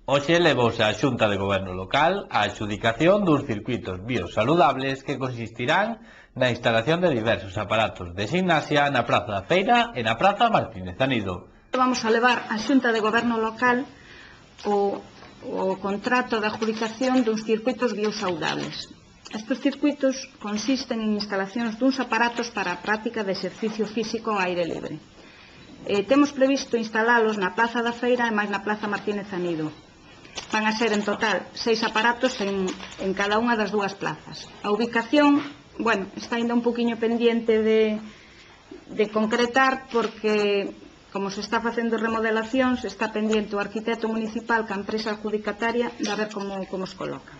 Hoxe levouse á Xunta de Goberno local a adxudicación duns circuitos biosaludables que consistirán na instalación de diversos aparatos de gimnasia na Praza da Feira e na Praza Martínez Anido. Vamos a levar á Xunta de Goberno local o contrato de adjudicación duns circuitos biosaudables. Estes circuitos consisten en instalacións duns aparatos para a práctica de exercicio físico ao aire libre. Temos previsto instalalos na Praza da Feira e máis na Praza Martínez Anido. Van a ser en total 6 aparatos en cada unha das dúas plazas. A ubicación, bueno, está ainda un poquinho pendiente de concretar porque, como se está facendo remodelacións, está pendiente o arquitecto municipal que a empresa adjudicataria de a ver como os coloca.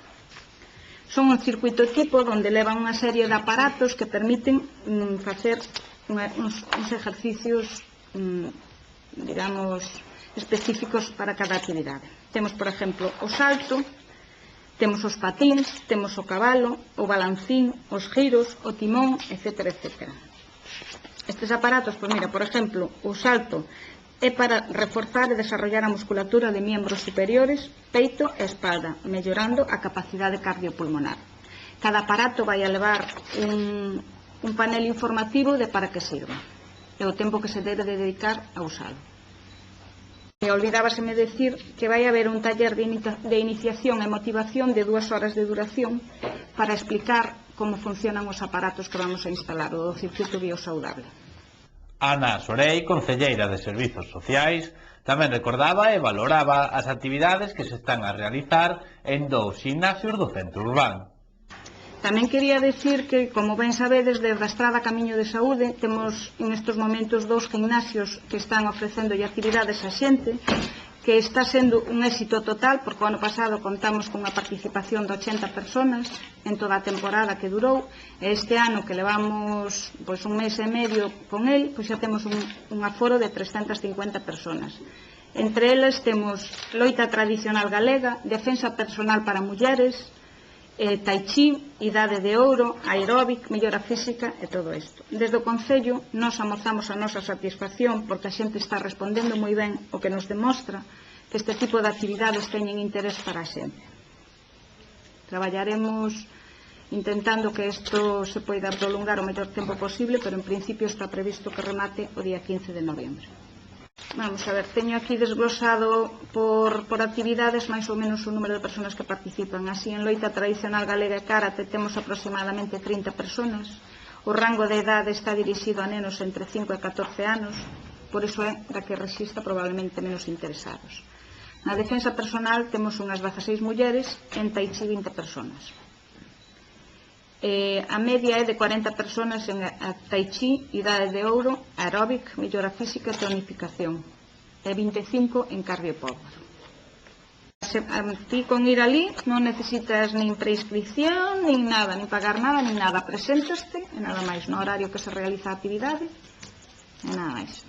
Son un circuito tipo onde levan unha serie de aparatos que permiten facer uns exercicios, digamos, específicos para cada actividade. Temos, por exemplo, o salto, temos os patíns, temos o cabalo, o balancín, os giros, o timón, etc. etc. Estes aparatos, pois mira, por exemplo, o salto é para reforzar e desarrollar a musculatura de miembros superiores, peito e espalda, mellorando a capacidade cardiopulmonar. Cada aparato vai a levar un panel informativo de para que sirva e o tempo que se debe dedicar a usalo. E olvidábaseme decir que vai haber un taller de iniciación e motivación de 2 horas de duración para explicar como funcionan os aparatos que vamos a instalar, o do circuito biosaudable. Ana Sorei, concelleira de Servizos Sociais, tamén recordaba e valoraba as actividades que se están a realizar en 2 gimnasios do centro urbano. Tamén quería decir que, como ben sabedes, desde a Estrada Camiño de Saúde temos en estes momentos 2 gimnasios que están ofrecendo actividades a xente, que está sendo un éxito total, porque o ano pasado contamos con unha participación de 80 personas en toda a temporada que durou, e este ano que levamos un mes e medio con el, pois xa temos un aforo de 350 personas. Entre eles temos loita tradicional galega, defensa personal para mulleres, tai chi, idade de ouro, aeróbic, mellora física e todo isto. Desde o Concello nos amozamos a nosa satisfacción porque a xente está respondendo moi ben, o que nos demostra que este tipo de actividades teñen interés para a xente. Traballaremos intentando que isto se poida prolongar o mellor tempo posible, pero en principio está previsto que remate o día 15 de noviembre. Vamos a ver, teño aquí desglosado por actividades máis ou menos o número de persoas que participan. Así, en loita tradicional galega e karate temos aproximadamente 30 persoas. O rango de idade está dirixido a nenos entre 5 e 14 anos, por iso é da que rexistra probablemente menos interesados. Na defensa personal temos unhas 16 mulleres, en tai chi 20 persoas. A media é de 40 personas en tai chi, idade de ouro, aeróbic, mellora física e tonificación, e 25 en cardiopolvo. Ti con ir alí non necesitas nin preinscripción, nin nada, nin pagar nada, nin nada. Preséntaste e nada máis no horario que se realiza a actividade e nada máis.